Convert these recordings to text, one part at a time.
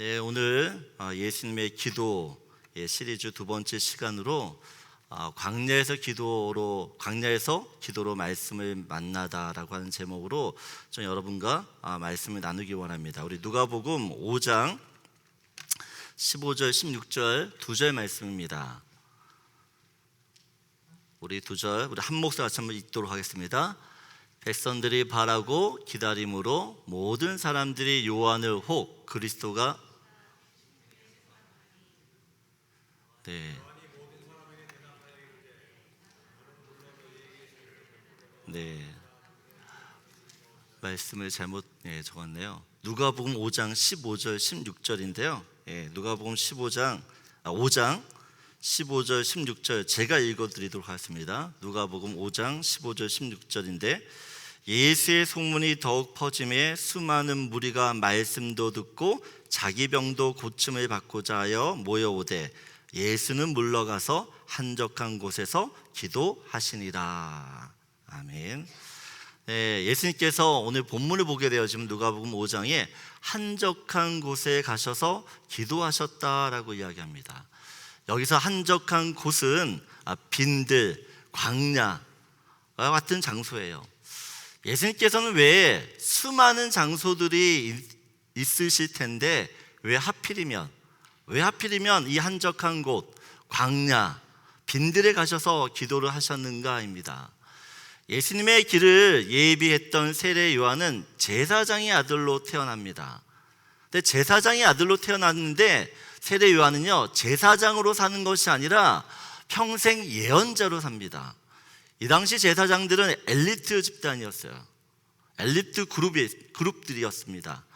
네, 오늘 예수님의 기도 시리즈 두 번째 시간으로 광야에서 기도로 말씀을 만나다라고 하는 제목으로 좀 여러분과 말씀을 나누기 원합니다. 우리 누가복음 5장 15절 16절 두 절 말씀입니다. 우리 한 목소리 같이 한번 읽도록 하겠습니다. 백성들이 바라고 기다림으로 모든 사람들이 요한을 혹 그리스도가 말씀을 잘못 적었네요. 누가복음 5장 15절 16절인데요. 누가복음 5장 15절 16절 제가 읽어드리도록 하겠습니다. 누가복음 5장 15절 16절인데 예수의 소문이 더욱 퍼짐에 수많은 무리가 말씀도 듣고 자기 병도 고침을 받고자 하여 모여오되 예수는 물러가서 한적한 곳에서 기도하시니라. 아멘. 예수님께서 오늘 본문을 보게 되어 지금 누가복음 5장에 한적한 곳에 가셔서 기도하셨다라고 이야기합니다. 여기서 한적한 곳은 빈들, 광야와 같은 장소예요. 예수님께서는 왜 수많은 장소들이 있으실 텐데 왜 하필이면 이 한적한 곳, 광야, 빈들에 가셔서 기도를 하셨는가입니다. 예수님의 길을 예비했던 세례 요한은 제사장의 아들로 태어납니다. 근데 제사장의 아들로 태어났는데 세례 요한은요, 제사장으로 사는 것이 아니라 평생 예언자로 삽니다. 이 당시 제사장들은 엘리트 집단이었어요. 엘리트 그룹들이었습니다.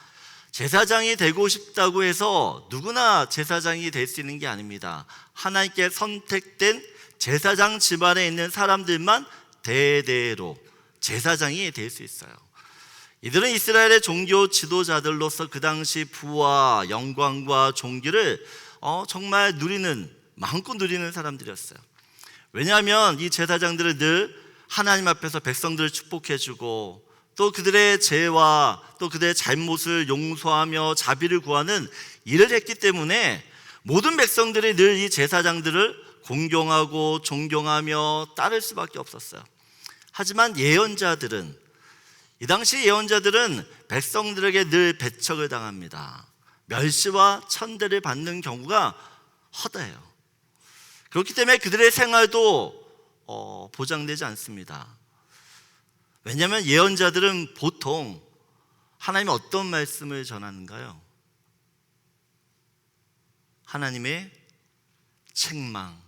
제사장이 되고 싶다고 해서 누구나 제사장이 될 수 있는 게 아닙니다. 하나님께 선택된 제사장 집안에 있는 사람들만 대대로 제사장이 될 수 있어요. 이들은 이스라엘의 종교 지도자들로서 그 당시 부와 영광과 존귀를 정말 마음껏 누리는 사람들이었어요. 왜냐하면 이 제사장들은 늘 하나님 앞에서 백성들을 축복해주고 또 그들의 죄와 또 그들의 잘못을 용서하며 자비를 구하는 일을 했기 때문에 모든 백성들이 늘 이 제사장들을 공경하고 존경하며 따를 수밖에 없었어요. 하지만 이 당시 예언자들은 백성들에게 늘 배척을 당합니다. 멸시와 천대를 받는 경우가 허다해요. 그렇기 때문에 그들의 생활도 보장되지 않습니다. 왜냐하면 예언자들은 보통 하나님의 어떤 말씀을 전하는가요? 하나님의 책망,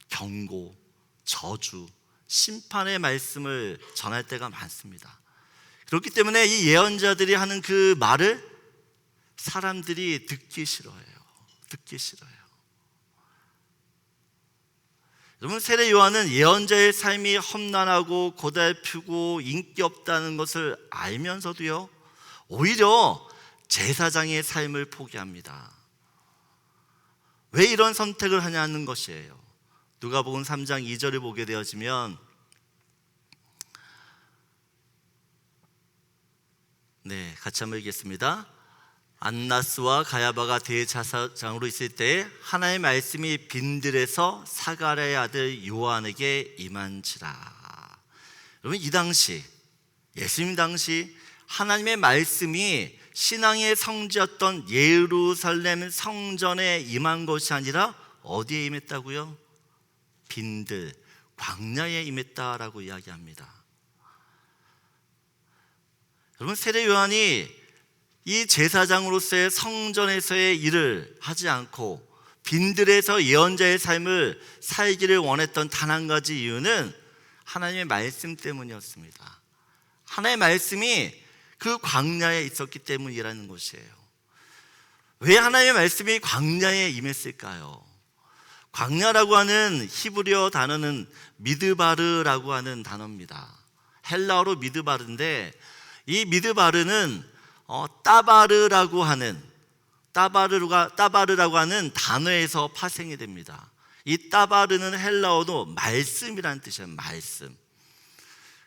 경고, 저주, 심판의 말씀을 전할 때가 많습니다. 그렇기 때문에 이 예언자들이 하는 그 말을 사람들이 듣기 싫어해요. 여러분, 세례 요한은 예언자의 삶이 험난하고 고달프고 인기 없다는 것을 알면서도요, 오히려 제사장의 삶을 포기합니다. 왜 이런 선택을 하냐는 것이에요. 누가복음 3장 2절을 보게 되어지면 같이 한번 읽겠습니다. 안나스와 가야바가 대제사장으로 있을 때에 하나님의 말씀이 빈들에서 사가랴의 아들 요한에게 임한지라. 여러분, 이 당시 예수님 당시 하나님의 말씀이 신앙의 성지였던 예루살렘 성전에 임한 것이 아니라 어디에 임했다고요? 빈들, 광야에 임했다라고 이야기합니다. 여러분, 세례 요한이 이 제사장으로서의 성전에서의 일을 하지 않고 빈들에서 예언자의 삶을 살기를 원했던 단 한 가지 이유는 하나님의 말씀 때문이었습니다. 하나님의 말씀이 그 광야에 있었기 때문이라는 것이에요. 왜 하나님의 말씀이 광야에 임했을까요? 광야라고 하는 히브리어 단어는 미드바르라고 하는 단어입니다. 헬라어로 미드바르인데 이 미드바르는 따바르라고 하는 단어에서 파생이 됩니다. 이 따바르는 헬라어도 말씀이라는 뜻이에요. 말씀.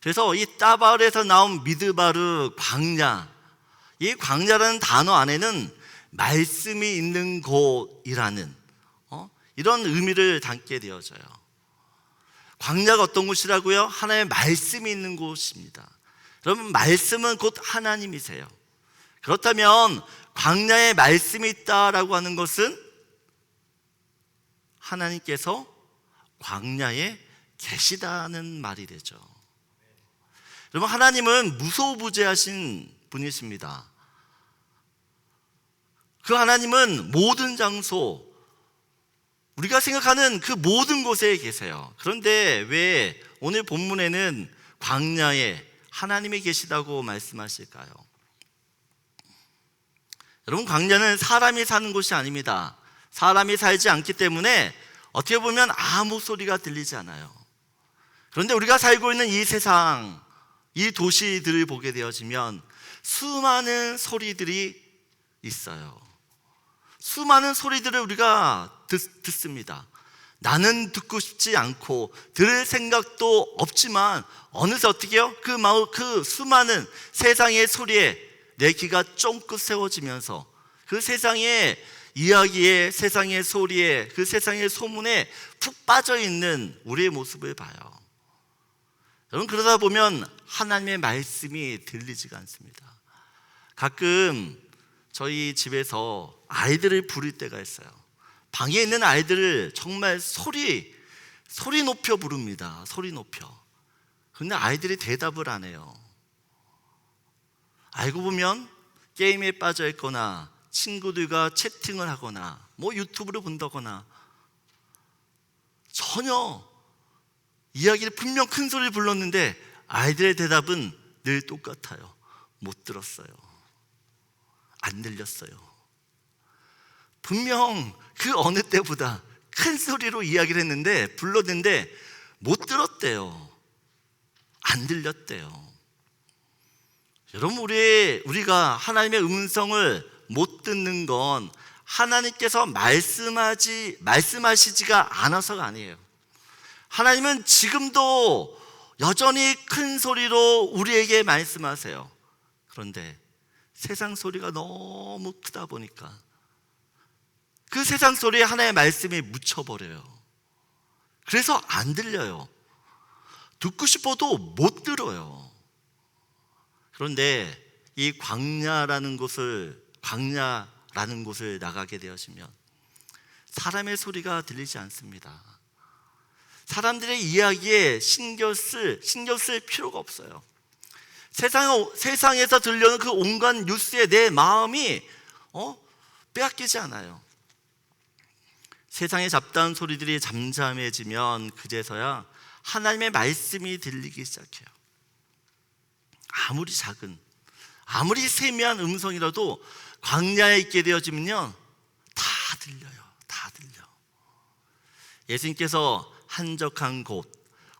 그래서 이 따바르에서 나온 미드바르, 광야, 이 광야라는 단어 안에는 말씀이 있는 곳이라는 이런 의미를 담게 되어져요. 광야가 어떤 곳이라고요? 하나님의 말씀이 있는 곳입니다. 여러분, 말씀은 곧 하나님이세요. 그렇다면 광야에 말씀이 있다라고 하는 것은 하나님께서 광야에 계시다는 말이 되죠. 여러분, 하나님은 무소부재하신 분이십니다. 그 하나님은 모든 장소, 우리가 생각하는 그 모든 곳에 계세요. 그런데 왜 오늘 본문에는 광야에 하나님이 계시다고 말씀하실까요? 여러분, 광야는 사람이 사는 곳이 아닙니다. 사람이 살지 않기 때문에 어떻게 보면 아무 소리가 들리지 않아요. 그런데 우리가 살고 있는 이 세상, 이 도시들을 보게 되어지면 수많은 소리들이 있어요. 수많은 소리들을 우리가 듣습니다. 나는 듣고 싶지 않고 들을 생각도 없지만 어느새 어떻게 해요? 그 수많은 세상의 소리에 내 귀가 쫑긋 세워지면서 그 세상의 이야기에, 세상의 소리에, 그 세상의 소문에 푹 빠져있는 우리의 모습을 봐요. 여러분, 그러다 보면 하나님의 말씀이 들리지가 않습니다. 가끔 저희 집에서 아이들을 부를 때가 있어요. 방에 있는 아이들을 정말 소리 높여 부릅니다. 소리 높여. 그런데 아이들이 대답을 안 해요. 알고 보면 게임에 빠져 있거나 친구들과 채팅을 하거나 유튜브를 본다거나 전혀 이야기를 분명 큰 소리를 불렀는데 아이들의 대답은 늘 똑같아요. 못 들었어요. 안 들렸어요. 분명 그 어느 때보다 큰 소리로 이야기를 했는데 불렀는데 못 들었대요. 안 들렸대요. 여러분, 우리가 하나님의 음성을 못 듣는 건 하나님께서 말씀하시지가 않아서가 아니에요. 하나님은 지금도 여전히 큰 소리로 우리에게 말씀하세요. 그런데 세상 소리가 너무 크다 보니까 그 세상 소리에 하나의 말씀이 묻혀버려요. 그래서 안 들려요. 듣고 싶어도 못 들어요. 그런데 이 광야라는 곳을 나가게 되어지면 사람의 소리가 들리지 않습니다. 사람들의 이야기에 신경 쓸 필요가 없어요. 세상에서 들려오는 그 온갖 뉴스에 내 마음이 빼앗기지 않아요. 세상의 잡다한 소리들이 잠잠해지면 그제서야 하나님의 말씀이 들리기 시작해요. 아무리 작은, 아무리 세미한 음성이라도 광야에 있게 되어지면요, 다 들려요. 다 들려. 예수님께서 한적한 곳,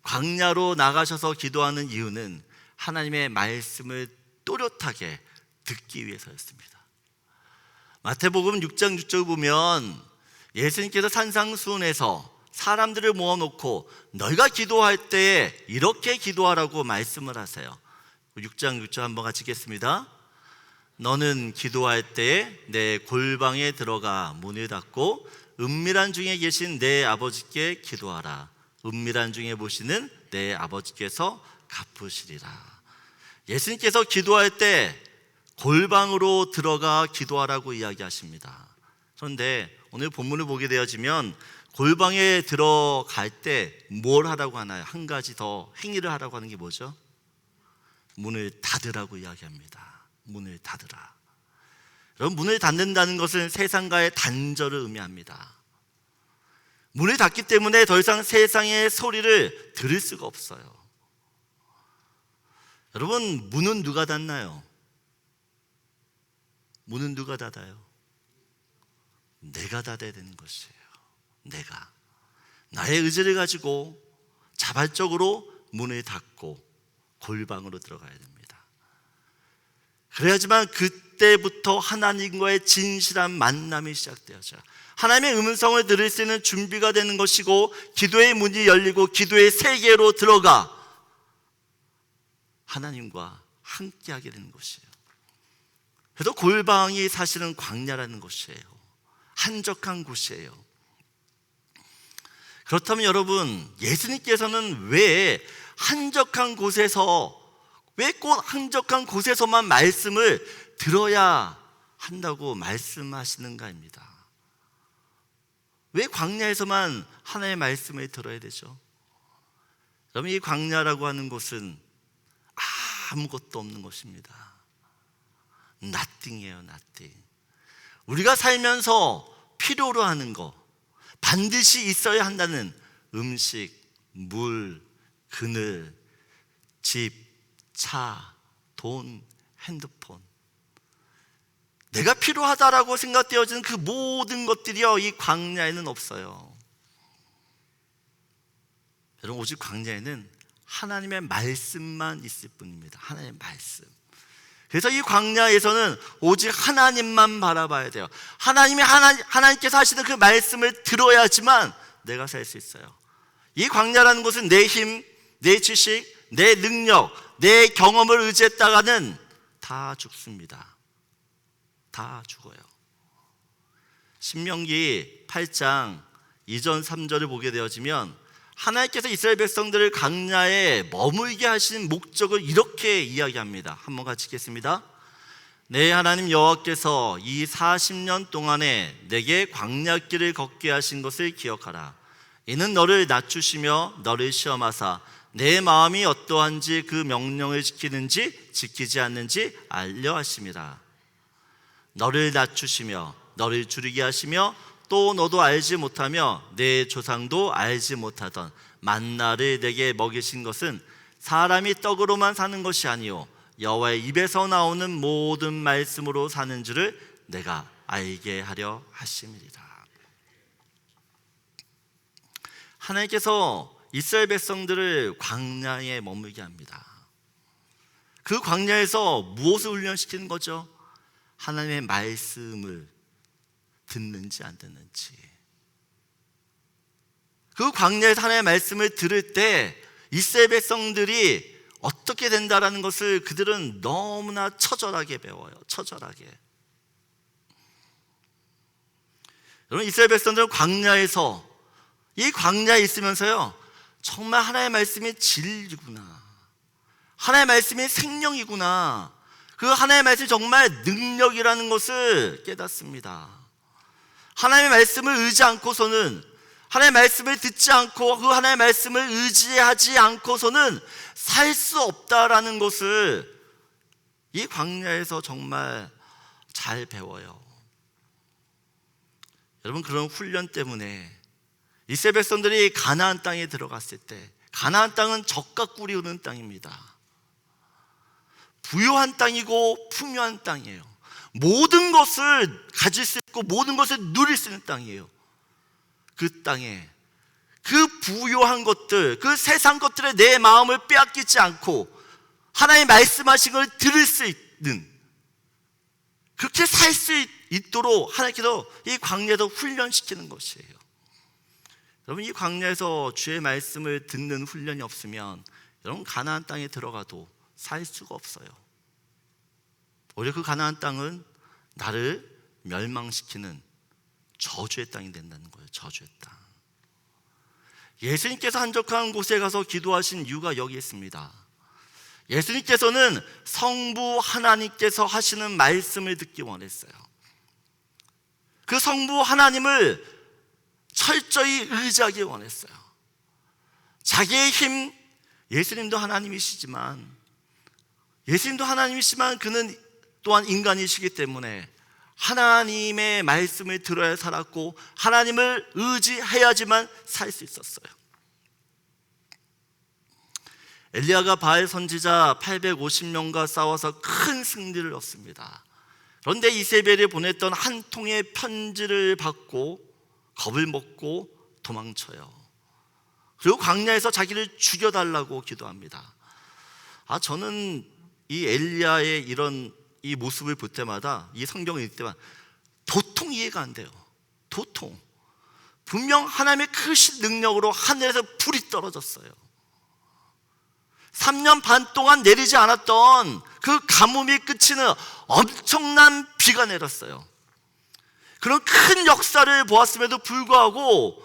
광야로 나가셔서 기도하는 이유는 하나님의 말씀을 또렷하게 듣기 위해서였습니다. 마태복음 6장 6절 보면 예수님께서 산상수훈에서 사람들을 모아놓고 너희가 기도할 때에 이렇게 기도하라고 말씀을 하세요. 6장 6절 한번 같이 읽겠습니다. 너는 기도할 때에 내 골방에 들어가 문을 닫고 은밀한 중에 계신 내 아버지께 기도하라. 은밀한 중에 보시는 내 아버지께서 갚으시리라. 예수님께서 기도할 때 골방으로 들어가 기도하라고 이야기하십니다. 그런데 오늘 본문을 보게 되어지면 골방에 들어갈 때 뭘 하라고 하나요? 한 가지 더 행위를 하라고 하는 게 뭐죠? 문을 닫으라고 이야기합니다. 문을 닫으라. 여러분, 문을 닫는다는 것은 세상과의 단절을 의미합니다. 문을 닫기 때문에 더 이상 세상의 소리를 들을 수가 없어요. 여러분, 문은 누가 닫나요? 문은 누가 닫아요? 내가 닫아야 되는 것이에요. 내가 나의 의지를 가지고 자발적으로 문을 닫고 골방으로 들어가야 됩니다. 그래야지만 그때부터 하나님과의 진실한 만남이 시작되어져요. 하나님의 음성을 들을 수 있는 준비가 되는 것이고, 기도의 문이 열리고 기도의 세계로 들어가 하나님과 함께하게 되는 것이에요. 그래서 골방이 사실은 광야라는 곳이에요. 한적한 곳이에요. 그렇다면 여러분, 예수님께서는 왜 한적한 곳에서, 왜 꼭 한적한 곳에서만 말씀을 들어야 한다고 말씀하시는가입니다. 왜 광야에서만 하나님의 말씀을 들어야 되죠? 여러분, 이 광야라고 하는 곳은 아무것도 없는 곳입니다. nothing이에요, nothing. 우리가 살면서 필요로 하는 거, 반드시 있어야 한다는 음식, 물, 그늘, 집, 차, 돈, 핸드폰, 내가 필요하다라고 생각되어지는 그 모든 것들이요, 이 광야에는 없어요. 여러분, 오직 광야에는 하나님의 말씀만 있을 뿐입니다. 하나님의 말씀. 그래서 이 광야에서는 오직 하나님만 바라봐야 돼요. 하나님께서 하시는 그 말씀을 들어야지만 내가 살 수 있어요. 이 광야라는 것은 내 힘, 내 지식, 내 능력, 내 경험을 의지했다가는 다 죽습니다. 다 죽어요. 신명기 8장 2절 3절을 보게 되어지면 하나님께서 이스라엘 백성들을 광야에 머물게 하신 목적을 이렇게 이야기합니다. 한번 같이 읽겠습니다. 내 하나님 여호와께서 이 40년 동안에 내게 광야길을 걷게 하신 것을 기억하라. 이는 너를 낮추시며 너를 시험하사 내 마음이 어떠한지 그 명령을 지키는지 지키지 않는지 알려 하심이라. 너를 낮추시며 너를 줄이게 하시며 또 너도 알지 못하며 내 조상도 알지 못하던 만나를 내게 먹이신 것은 사람이 떡으로만 사는 것이 아니요 여호와의 입에서 나오는 모든 말씀으로 사는 줄을 내가 알게 하려 하심이리라. 하나님께서 이스라엘 백성들을 광야에 머물게 합니다. 그 광야에서 무엇을 훈련시키는 거죠? 하나님의 말씀을 듣는지 안 듣는지. 그 광야에서 하나님의 말씀을 들을 때 이스라엘 백성들이 어떻게 된다라는 것을 그들은 너무나 처절하게 배워요. 처절하게. 여러분, 이스라엘 백성들은 광야에서, 이 광야에 있으면서요, 정말 하나님의 말씀이 진리구나, 하나님의 말씀이 생명이구나, 그 하나님의 말씀이 정말 능력이라는 것을 깨닫습니다. 하나님의 말씀을 의지 않고서는, 하나님의 말씀을 듣지 않고 그 하나님의 말씀을 의지하지 않고서는 살 수 없다라는 것을 이 광야에서 정말 잘 배워요. 여러분, 그런 훈련 때문에 이스라엘 백성들이 가나안 땅에 들어갔을 때, 가나안 땅은 젖과 꿀이 흐르는 땅입니다. 부유한 땅이고 풍요한 땅이에요. 모든 것을 가질 수 있고 모든 것을 누릴 수 있는 땅이에요. 그 땅에 그 부유한 것들, 그 세상 것들에 내 마음을 빼앗기지 않고 하나님 말씀하신 걸 들을 수 있는, 그렇게 살 수 있도록 하나님께서 이 광야에서 훈련시키는 것이에요. 여러분, 이 광야에서 주의 말씀을 듣는 훈련이 없으면 여러분 가나안 땅에 들어가도 살 수가 없어요. 오히려 그 가나안 땅은 나를 멸망시키는 저주의 땅이 된다는 거예요. 저주의 땅. 예수님께서 한적한 곳에 가서 기도하신 이유가 여기 있습니다. 예수님께서는 성부 하나님께서 하시는 말씀을 듣기 원했어요. 그 성부 하나님을 철저히 의지하기 원했어요. 자기의 힘, 예수님도 하나님이시지만 그는 또한 인간이시기 때문에 하나님의 말씀을 들어야 살았고 하나님을 의지해야지만 살 수 있었어요. 엘리야가 바알 선지자 850명과 싸워서 큰 승리를 얻습니다. 그런데 이세벨이 보냈던 한 통의 편지를 받고 겁을 먹고 도망쳐요. 그리고 광야에서 자기를 죽여달라고 기도합니다. 저는 이 엘리야의 이런 이 모습을 볼 때마다, 이 성경을 읽을 때마다 도통 이해가 안 돼요. 도통. 분명 하나님의 크신 능력으로 하늘에서 불이 떨어졌어요. 3년 반 동안 내리지 않았던 그 가뭄이 그치는 엄청난 비가 내렸어요. 그런 큰 역사를 보았음에도 불구하고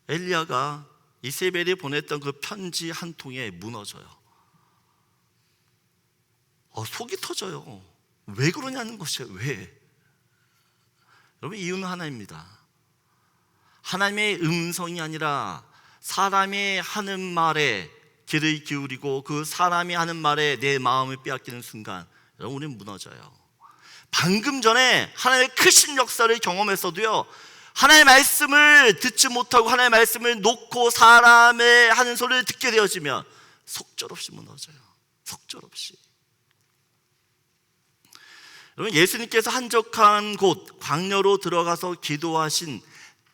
엘리야가 이세벨이 보냈던 그 편지 한 통에 무너져요. 속이 터져요. 왜 그러냐는 것이에요. 왜? 여러분, 이유는 하나입니다. 하나님의 음성이 아니라 사람이 하는 말에 귀를 기울이고 그 사람이 하는 말에 내 마음을 빼앗기는 순간 여러분, 우리는 무너져요. 방금 전에 하나님의 크신 역사를 경험했어도요, 하나님의 말씀을 듣지 못하고 하나님의 말씀을 놓고 사람의 하는 소리를 듣게 되어지면 속절없이 무너져요. 속절없이. 여러분, 예수님께서 한적한 곳 광야로 들어가서 기도하신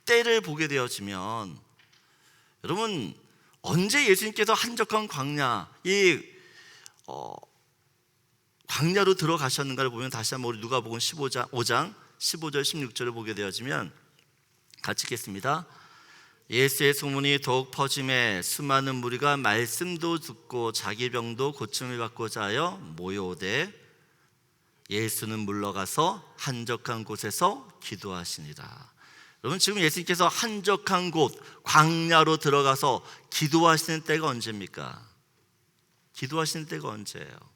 때를 보게 되어지면, 여러분, 언제 예수님께서 한적한 광야, 광야로 들어가셨는가를 보면 다시 한번 우리 누가복음 5장 15절 16절을 보게 되어지면 같이 읽겠습니다. 예수의 소문이 더욱 퍼짐에 수많은 무리가 말씀도 듣고 자기 병도 고침을 받고자 하여 모여오되 예수는 물러가서 한적한 곳에서 기도하시니라. 여러분, 지금 예수님께서 한적한 곳 광야로 들어가서 기도하시는 때가 언제입니까? 기도하시는 때가 언제예요?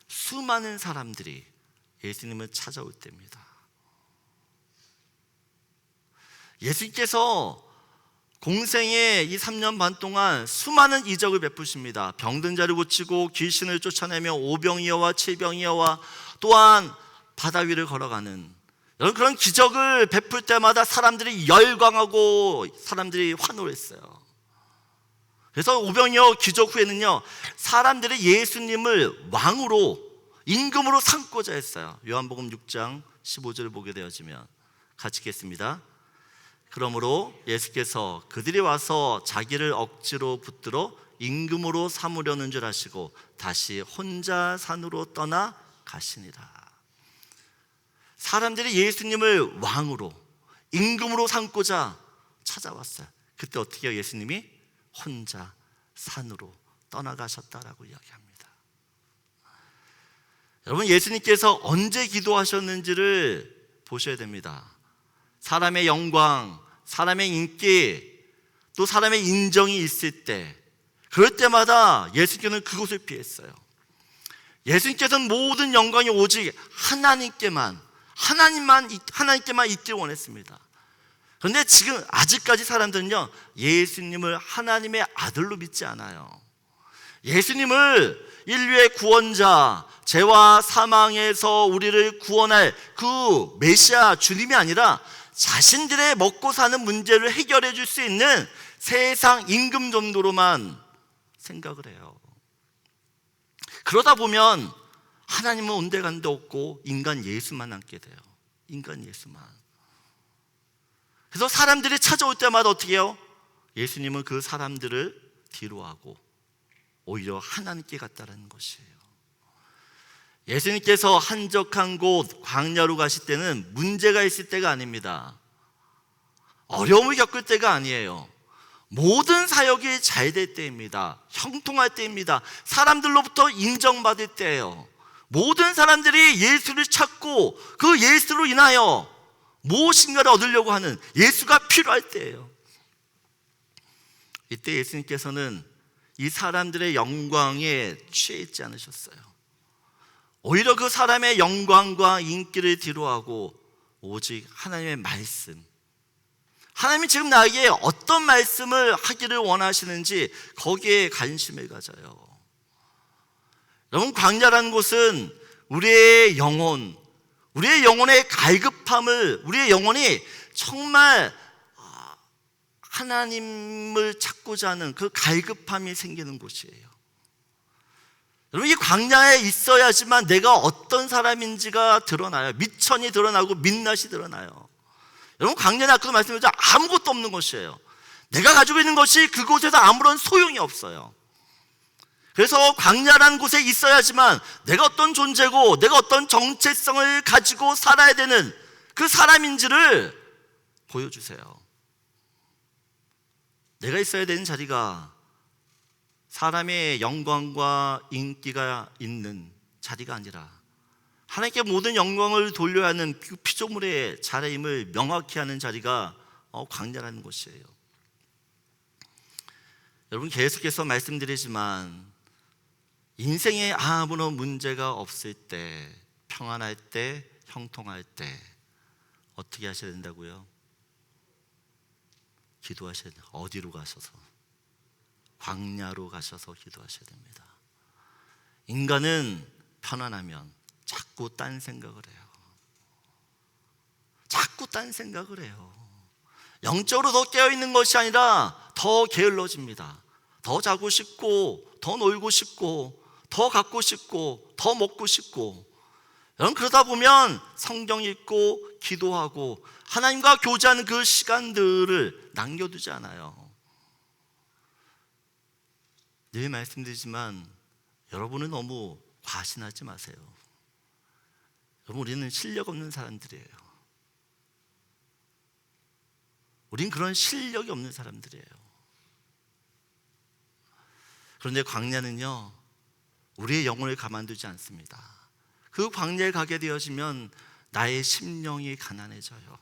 수많은 사람들이 예수님을 찾아올 때입니다. 예수님께서 공생의 이 3년 반 동안 수많은 이적을 베푸십니다. 병든 자를 고치고 귀신을 쫓아내며 오병이어와 칠병이어와 또한 바다 위를 걸어가는, 여러분, 그런 기적을 베풀 때마다 사람들이 열광하고 사람들이 환호했어요. 그래서 오병이어 기적 후에는요, 사람들이 예수님을 왕으로 임금으로 삼고자 했어요. 요한복음 6장 15절을 보게 되어지면 같이 읽겠습니다. 그러므로 예수께서 그들이 와서 자기를 억지로 붙들어 임금으로 삼으려는 줄 아시고 다시 혼자 산으로 떠나 가시니라. 사람들이 예수님을 왕으로 임금으로 삼고자 찾아왔어요. 그때 어떻게 해요? 예수님이 혼자 산으로 떠나가셨다라고 이야기합니다. 여러분, 예수님께서 언제 기도하셨는지를 보셔야 됩니다. 사람의 영광, 사람의 인기, 또 사람의 인정이 있을 때, 그럴 때마다 예수님께서는 그곳을 피했어요. 예수님께서는 모든 영광이 오직 하나님께만 있기를 원했습니다. 그런데 지금 아직까지 사람들은요, 예수님을 하나님의 아들로 믿지 않아요. 예수님을 인류의 구원자, 죄와 사망에서 우리를 구원할 그 메시아 주님이 아니라 자신들의 먹고 사는 문제를 해결해 줄 수 있는 세상 임금 정도로만 생각을 해요. 그러다 보면 하나님은 온데간데 없고 인간 예수만 남게 돼요. 인간 예수만. 그래서 사람들이 찾아올 때마다 어떻게 해요? 예수님은 그 사람들을 뒤로하고 오히려 하나님께 갔다라는 것이에요. 예수님께서 한적한 곳 광야로 가실 때는 문제가 있을 때가 아닙니다. 어려움을 겪을 때가 아니에요. 모든 사역이 잘 될 때입니다. 형통할 때입니다. 사람들로부터 인정받을 때예요. 모든 사람들이 예수를 찾고 그 예수로 인하여 무엇인가를 얻으려고 하는, 예수가 필요할 때예요. 이때 예수님께서는 이 사람들의 영광에 취해 있지 않으셨어요. 오히려 그 사람의 영광과 인기를 뒤로하고 오직 하나님의 말씀, 하나님이 지금 나에게 어떤 말씀을 하기를 원하시는지 거기에 관심을 가져요. 여러분, 광야라는 곳은 우리의 영혼의 갈급함을, 우리의 영혼이 정말 하나님을 찾고자 하는 그 갈급함이 생기는 곳이에요. 여러분, 이 광야에 있어야지만 내가 어떤 사람인지가 드러나요. 미천이 드러나고 민낯이 드러나요. 여러분, 광야는 아까도 말씀드렸죠. 아무것도 없는 곳이에요. 내가 가지고 있는 것이 그곳에서 아무런 소용이 없어요. 그래서 광야라는 곳에 있어야지만 내가 어떤 존재고 내가 어떤 정체성을 가지고 살아야 되는 그 사람인지를 보여주세요. 내가 있어야 되는 자리가 사람의 영광과 인기가 있는 자리가 아니라 하나님께 모든 영광을 돌려야 하는 피조물의 자리임을 명확히 하는 자리가 광야라는 것이에요. 여러분, 계속해서 말씀드리지만 인생에 아무런 문제가 없을 때, 평안할 때, 형통할 때 어떻게 하셔야 된다고요? 기도하셔야 돼요. 어디로 가셔서? 광야로 가셔서 기도하셔야 됩니다. 인간은 편안하면 자꾸 딴 생각을 해요. 자꾸 딴 생각을 해요. 영적으로 더 깨어있는 것이 아니라 더 게을러집니다. 더 자고 싶고, 더 놀고 싶고, 더 갖고 싶고, 더 먹고 싶고. 여러분, 그러다 보면 성경 읽고 기도하고 하나님과 교제하는 그 시간들을 남겨두지 않아요. 늘 말씀드리지만 여러분은 너무 과신하지 마세요. 여러분, 우리는 실력 없는 사람들이에요. 우린 그런 실력이 없는 사람들이에요. 그런데 광야는요, 우리의 영혼을 가만두지 않습니다. 그 광야에 가게 되어지면 나의 심령이 가난해져요.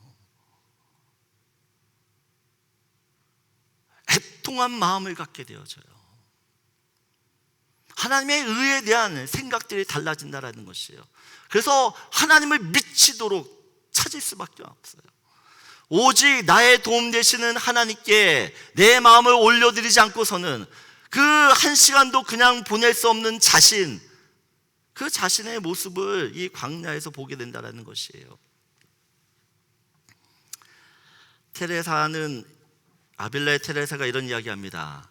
애통한 마음을 갖게 되어져요. 하나님의 의에 대한 생각들이 달라진다는 것이에요. 그래서 하나님을 미치도록 찾을 수밖에 없어요. 오직 나의 도움 되시는 하나님께 내 마음을 올려드리지 않고서는 그 한 시간도 그냥 보낼 수 없는 자신, 그 자신의 모습을 이 광야에서 보게 된다는 것이에요. 아빌라의 테레사가 이런 이야기합니다.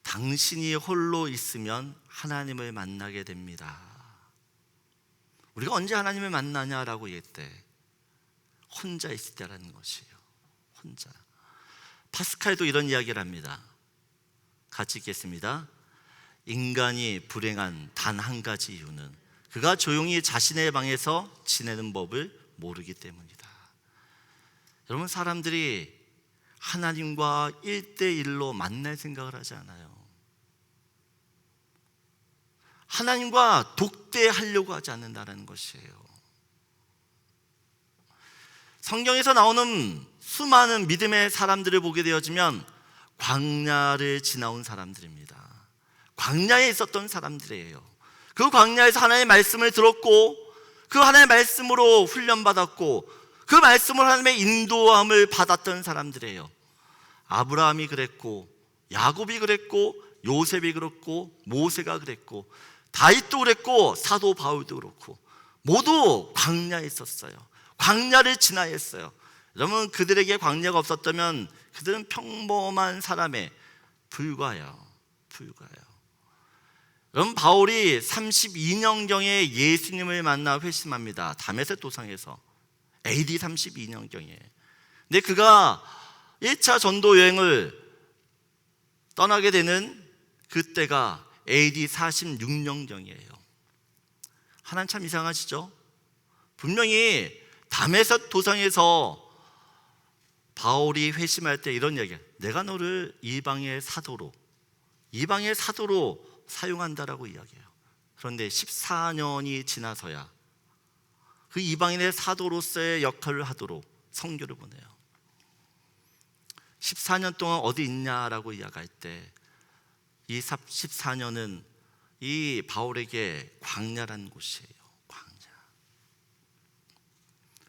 당신이 홀로 있으면 하나님을 만나게 됩니다. 우리가 언제 하나님을 만나냐라고 얘기했대. 혼자 있을 때라는 것이에요. 혼자. 파스칼도 이런 이야기를 합니다. 같이 읽겠습니다. 인간이 불행한 단 한 가지 이유는 그가 조용히 자신의 방에서 지내는 법을 모르기 때문이다. 여러분, 사람들이 하나님과 1대1로 만날 생각을 하지 않아요. 하나님과 독대하려고 하지 않는다는 것이에요. 성경에서 나오는 수많은 믿음의 사람들을 보게 되어지면 광야를 지나온 사람들입니다. 광야에 있었던 사람들이에요. 그 광야에서 하나님의 말씀을 들었고, 그 하나님의 말씀으로 훈련받았고, 그 말씀으로 하나님의 인도함을 받았던 사람들이에요. 아브라함이 그랬고, 야곱이 그랬고, 요셉이 그랬고, 모세가 그랬고, 다윗도 그랬고, 사도 바울도 그렇고, 모두 광야에 있었어요. 광야를 지나야 했어요. 여러분, 그들에게 광야가 없었다면 그들은 평범한 사람에 불과해요. 여러분, 바울이 32년경에 예수님을 만나 회심합니다. 다메섹 도상에서 AD 32년경에. 근데 그가 1차 전도 여행을 떠나게 되는 그때가 AD 46년경이에요. 하나님 참 이상하시죠? 분명히 다메섹 도상에서 바울이 회심할 때 이런 얘기야. 내가 너를 이방의 사도로 사용한다라고 이야기해요. 그런데 14년이 지나서야 그 이방인의 사도로서의 역할을 하도록 선교를 보내요. 14년 동안 어디 있냐라고 이야기할 때 이 14년은 이 바울에게 광야라는 곳이에요.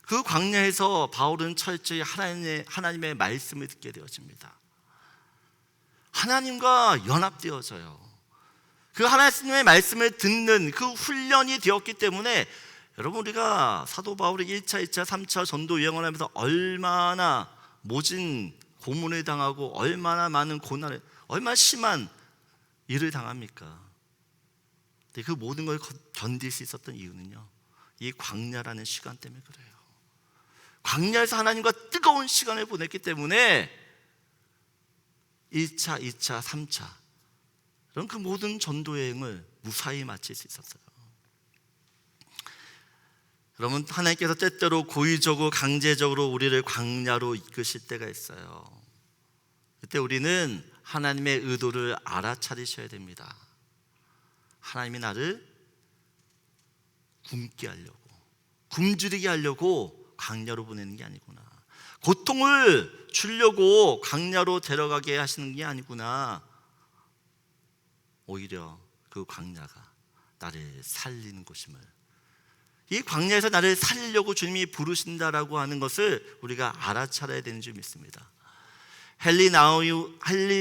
그 광야에서 바울은 철저히 하나님의 말씀을 듣게 되어집니다. 하나님과 연합되어져요. 그 하나님의 말씀을 듣는 그 훈련이 되었기 때문에 여러분, 우리가 사도 바울이 1차, 2차, 3차 전도 여행을 하면서 얼마나 모진 고문을 당하고 얼마나 많은 고난을, 얼마나 심한 일을 당합니까? 근데 그 모든 걸 견딜 수 있었던 이유는요, 이 광야라는 시간 때문에 그래요. 광야에서 하나님과 뜨거운 시간을 보냈기 때문에 1차, 2차, 3차 그런 그 모든 전도여행을 무사히 마칠 수 있었어요. 여러분, 하나님께서 때때로 고의적으로 강제적으로 우리를 광야로 이끄실 때가 있어요. 그때 우리는 하나님의 의도를 알아차리셔야 됩니다. 하나님이 나를 굶게 하려고, 굶주리게 하려고 광야로 보내는 게 아니구나. 고통을 주려고 광야로 데려가게 하시는 게 아니구나. 오히려 그 광야가 나를 살리는 곳임을, 이 광야에서 나를 살리려고 주님이 부르신다라고 하는 것을 우리가 알아차려야 되는 줄 믿습니다. 헨리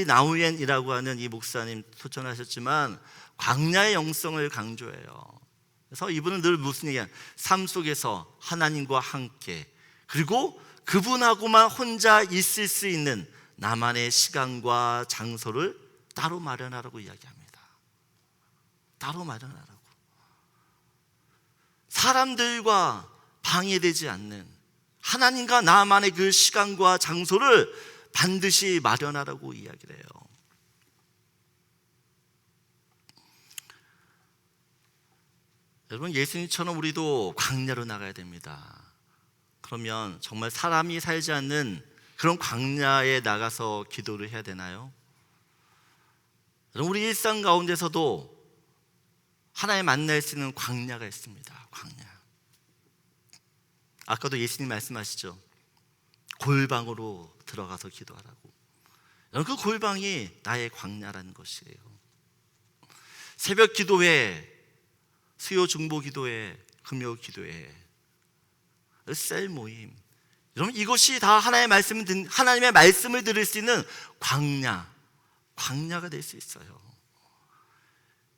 나우엔이라고 하는 이 목사님 소천하셨지만 광야의 영성을 강조해요. 그래서 이분은 늘 무슨 얘기야? 삶 속에서 하나님과 함께, 그리고 그분하고만 혼자 있을 수 있는 나만의 시간과 장소를 따로 마련하라고 이야기합니다. 따로 마련하라고. 사람들과 방해되지 않는 하나님과 나만의 그 시간과 장소를 반드시 마련하라고 이야기를 해요. 여러분, 예수님처럼 우리도 광야로 나가야 됩니다. 그러면 정말 사람이 살지 않는 그런 광야에 나가서 기도를 해야 되나요? 여러분, 우리 일상 가운데서도 하나님 만날 수 있는 광야가 있습니다. 광야. 아까도 예수님 말씀하시죠. 골방으로 들어가서 기도하라고. 여러분, 그 골방이 나의 광야라는 것이에요. 새벽 기도회, 수요 중보 기도회, 금요 기도회, 셀 모임, 여러분, 이것이 다 하나님의 말씀을 들을 수 있는 광야가 될 수 있어요.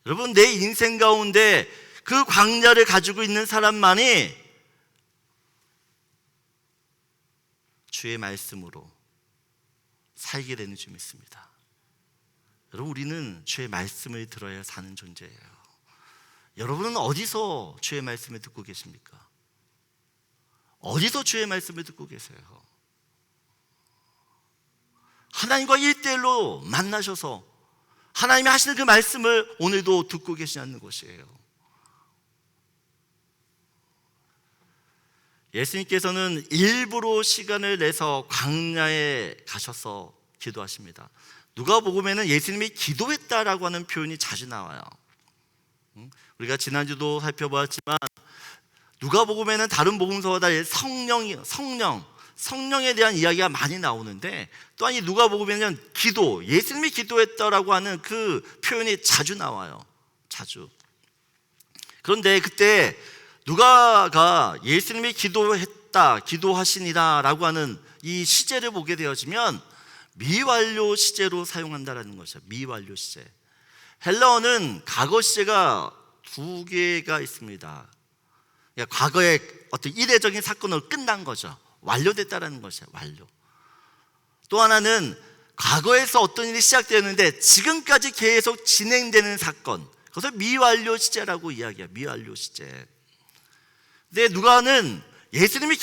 여러분, 내 인생 가운데 그 광야를 가지고 있는 사람만이 주의 말씀으로 살게 되는 줄 믿습니다. 여러분, 우리는 주의 말씀을 들어야 사는 존재예요. 여러분은 어디서 주의 말씀을 듣고 계십니까? 어디서 주의 말씀을 듣고 계세요? 하나님과 1:1로 만나셔서 하나님이 하시는 그 말씀을 오늘도 듣고 계시는 것이에요. 예수님께서는 일부러 시간을 내서 광야에 가셔서 기도하십니다. 누가복음에는 예수님이 기도했다라고 하는 표현이 자주 나와요. 우리가 지난주도 살펴보았지만 누가복음에는 다른 복음서와 달리 성령에 대한 이야기가 많이 나오는데, 또한 이 누가복음에는 예수님이 기도했다라고 하는 그 표현이 자주 나와요. 자주. 그런데 그때 누가가 예수님이 기도하시니라 라고 하는 이 시제를 보게 되어지면 미완료 시제로 사용한다라는 것이죠. 미완료 시제. 헬라어는 과거 시제가 2개가 있습니다. 그러니까 과거의 어떤 이례적인 사건으로 끝난 거죠. 완료됐다라는 것이에요. 완료. 또 하나는 과거에서 어떤 일이 시작되었는데 지금까지 계속 진행되는 사건, 그것을 미완료 시제라고 이야기해요. 미완료 시제. 근데 누가는 예수님이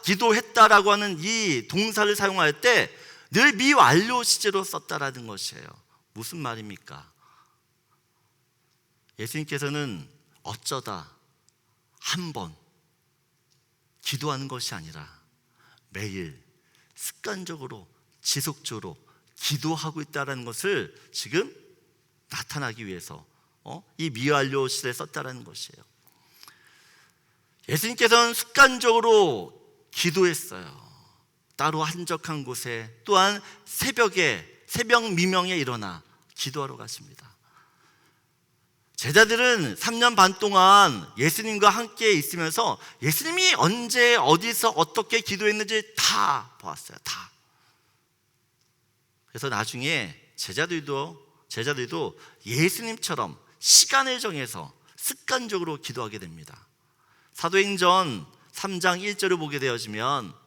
기도했다라고 하는 이 동사를 사용할 때 늘 미완료 시제로 썼다라는 것이에요. 무슨 말입니까? 예수님께서는 어쩌다 한 번 기도하는 것이 아니라 매일 습관적으로 지속적으로 기도하고 있다는 것을 지금 나타나기 위해서 이 미완료 시대에 썼다는 것이에요. 예수님께서는 습관적으로 기도했어요. 따로 한적한 곳에, 또한 새벽 미명에 일어나 기도하러 가십니다. 제자들은 3년 반 동안 예수님과 함께 있으면서 예수님이 언제 어디서 어떻게 기도했는지 다 보았어요. 다. 그래서 나중에 제자들도 예수님처럼 시간을 정해서 습관적으로 기도하게 됩니다. 사도행전 3장 1절을 보게 되어지면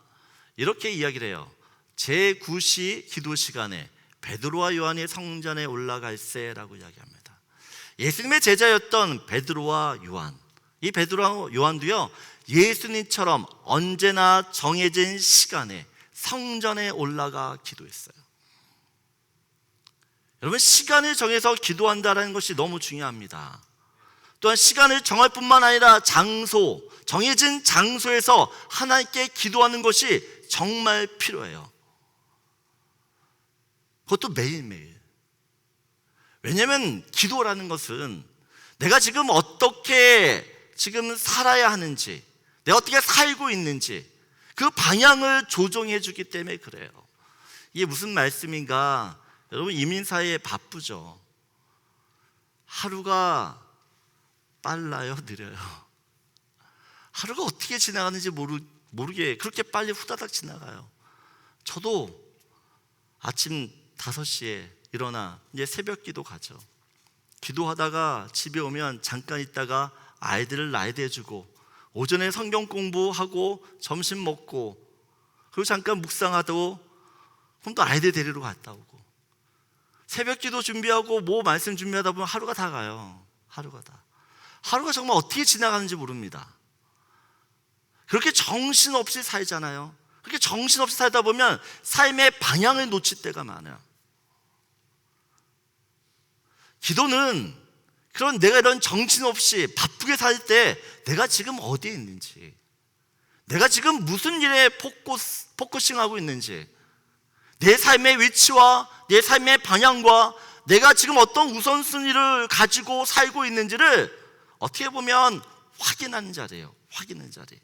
이렇게 이야기를 해요. 제9시 기도 시간에 베드로와 요한이 성전에 올라갈세라고 이야기합니다. 예수님의 제자였던 베드로와 요한, 이 베드로와 요한도요, 예수님처럼 언제나 정해진 시간에 성전에 올라가 기도했어요. 여러분, 시간을 정해서 기도한다는 것이 너무 중요합니다. 또한 시간을 정할 뿐만 아니라 정해진 장소에서 하나님께 기도하는 것이 정말 필요해요. 그것도 매일매일. 왜냐하면 기도라는 것은 내가 지금 어떻게 지금 살아야 하는지, 내가 어떻게 살고 있는지 그 방향을 조정해 주기 때문에 그래요. 이게 무슨 말씀인가? 여러분, 이민사회에 바쁘죠. 하루가 빨라요, 느려요? 하루가 어떻게 지나가는지 모르게 그렇게 빨리 후다닥 지나가요. 저도 아침 5시에 일어나 이제 새벽 기도 가죠. 기도하다가 집에 오면 잠깐 있다가 아이들을 나이대주고, 오전에 성경 공부하고 점심 먹고, 그리고 잠깐 묵상하고, 그럼 또 아이들 데리러 갔다 오고, 새벽 기도 준비하고 뭐 말씀 준비하다 보면 하루가 다 가요. 하루가 정말 어떻게 지나가는지 모릅니다. 그렇게 정신없이 살잖아요. 그렇게 정신없이 살다 보면 삶의 방향을 놓칠 때가 많아요. 기도는 그런 내가 이런 정신없이 바쁘게 살 때 내가 지금 어디에 있는지, 내가 지금 무슨 일에 포커싱하고 있는지, 내 삶의 위치와 내 삶의 방향과 내가 지금 어떤 우선순위를 가지고 살고 있는지를 어떻게 보면 확인하는 자리예요. 확인하는 자리.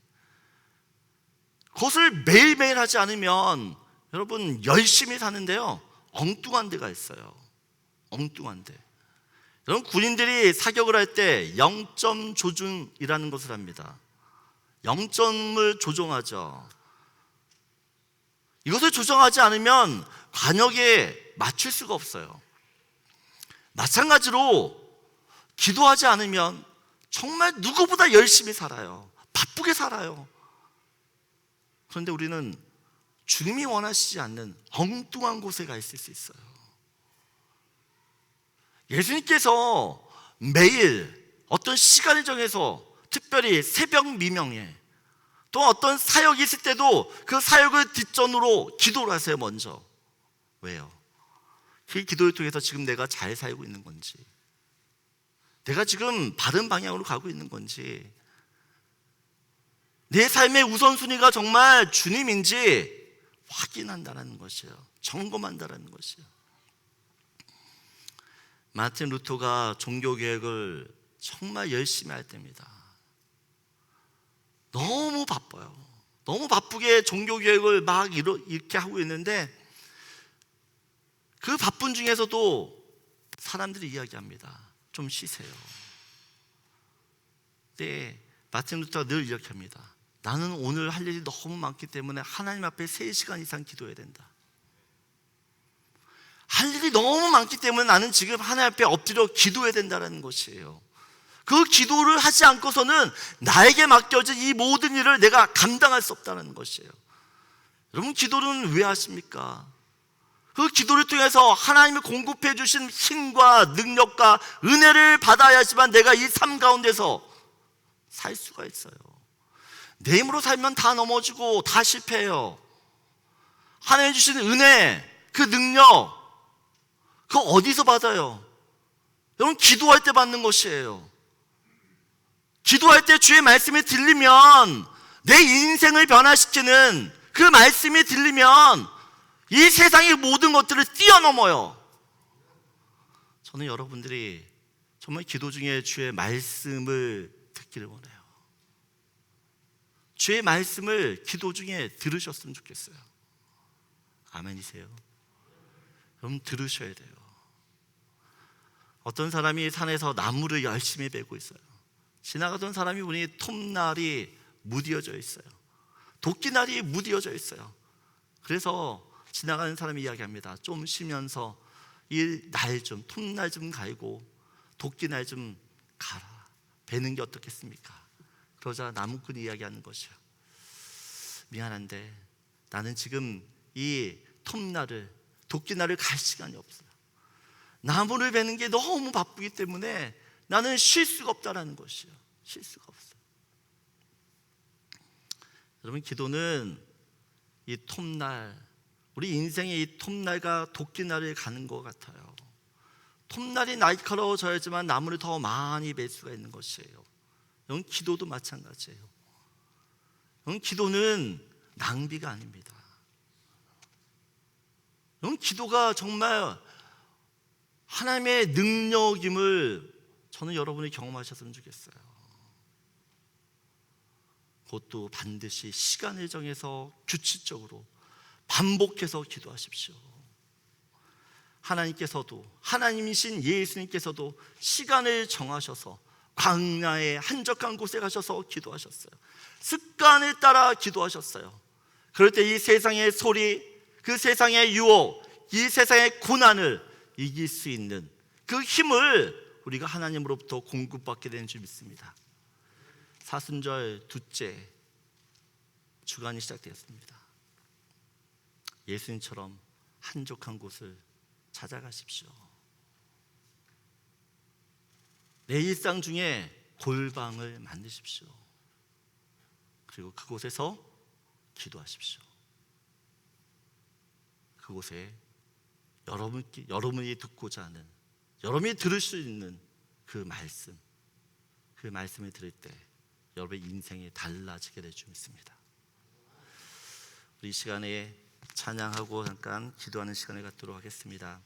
그것을 매일매일 하지 않으면 여러분 열심히 사는데요, 엉뚱한 데가 있어요. 엉뚱한 데. 여러분, 군인들이 사격을 할 때 0점 조준이라는 것을 합니다. 0점을 조정하죠. 이것을 조정하지 않으면 관역에 맞출 수가 없어요. 마찬가지로 기도하지 않으면 정말 누구보다 열심히 살아요. 바쁘게 살아요. 그런데 우리는 주님이 원하시지 않는 엉뚱한 곳에 가 있을 수 있어요. 예수님께서 매일 어떤 시간을 정해서, 특별히 새벽 미명에 또 어떤 사역이 있을 때도 그 사역을 뒷전으로 기도를 하세요. 먼저. 왜요? 그 기도를 통해서 지금 내가 잘 살고 있는 건지, 내가 지금 바른 방향으로 가고 있는 건지, 내 삶의 우선순위가 정말 주님인지 확인한다는 것이에요. 점검한다는 것이에요. 마틴 루터가 종교개혁을 정말 열심히 할 때입니다. 너무 바빠요. 너무 바쁘게 종교개혁을 막 이렇게 하고 있는데, 그 바쁜 중에서도 사람들이 이야기합니다. 좀 쉬세요. 네, 마틴 루터가 늘 이렇게 합니다. 나는 오늘 할 일이 너무 많기 때문에 하나님 앞에 3시간 이상 기도해야 된다. 할 일이 너무 많기 때문에 나는 지금 하나님 앞에 엎드려 기도해야 된다는 것이에요. 그 기도를 하지 않고서는 나에게 맡겨진 이 모든 일을 내가 감당할 수 없다는 것이에요. 여러분, 기도는 왜 하십니까? 그 기도를 통해서 하나님이 공급해 주신 힘과 능력과 은혜를 받아야지만 내가 이 삶 가운데서 살 수가 있어요. 내 힘으로 살면 다 넘어지고 다 실패해요. 하나님 주신 은혜, 그 능력, 그거 어디서 받아요? 여러분, 기도할 때 받는 것이에요. 기도할 때 주의 말씀이 들리면, 내 인생을 변화시키는 그 말씀이 들리면 이 세상의 모든 것들을 뛰어넘어요. 저는 여러분들이 정말 기도 중에 주의 말씀을 듣기를 원해요. 주의 말씀을 기도 중에 들으셨으면 좋겠어요. 아멘이세요? 여러분, 들으셔야 돼요. 어떤 사람이 산에서 나무를 열심히 베고 있어요. 지나가던 사람이 보니 톱날이 무뎌져 있어요. 도끼날이 무뎌져 있어요. 그래서 지나가는 사람이 이야기합니다. 좀 쉬면서 이 날 좀, 톱날 좀 갈고 도끼날 좀 가라. 베는 게 어떻겠습니까? 그러자 나무꾼이 이야기하는 것이요. 미안한데 나는 지금 이 톱날을, 도끼날을 갈 시간이 없어요. 나무를 베는 게 너무 바쁘기 때문에 나는 쉴 수가 없다는 것이요. 쉴 수가 없어요. 여러분, 기도는 이 톱날, 우리 인생의 이 톱날과 도끼날을 가는 것 같아요. 톱날이 날카로워져야지만 나무를 더 많이 벨 수가 있는 것이에요. 여러분, 기도도 마찬가지예요. 여러분, 기도는 낭비가 아닙니다. 기도가 정말 하나님의 능력임을 저는 여러분이 경험하셨으면 좋겠어요. 그것도 반드시 시간을 정해서 규칙적으로 반복해서 기도하십시오. 하나님께서도, 하나님이신 예수님께서도 시간을 정하셔서 광야의 한적한 곳에 가셔서 기도하셨어요. 습관을 따라 기도하셨어요. 그럴 때 이 세상의 소리, 그 세상의 유혹, 이 세상의 고난을 이길 수 있는 그 힘을 우리가 하나님으로부터 공급받게 되는 줄 믿습니다. 사순절 둘째 주간이 시작되었습니다. 예수님처럼 한적한 곳을 찾아가십시오. 내 일상 중에 골방을 만드십시오. 그리고 그곳에서 기도하십시오. 그곳에 여러분이 듣고자 하는, 여러분이 들을 수 있는 그 말씀을 들을 때 여러분의 인생이 달라지게 될 줄 믿습니다. 우리 이 시간에 찬양하고 잠깐 기도하는 시간을 갖도록 하겠습니다.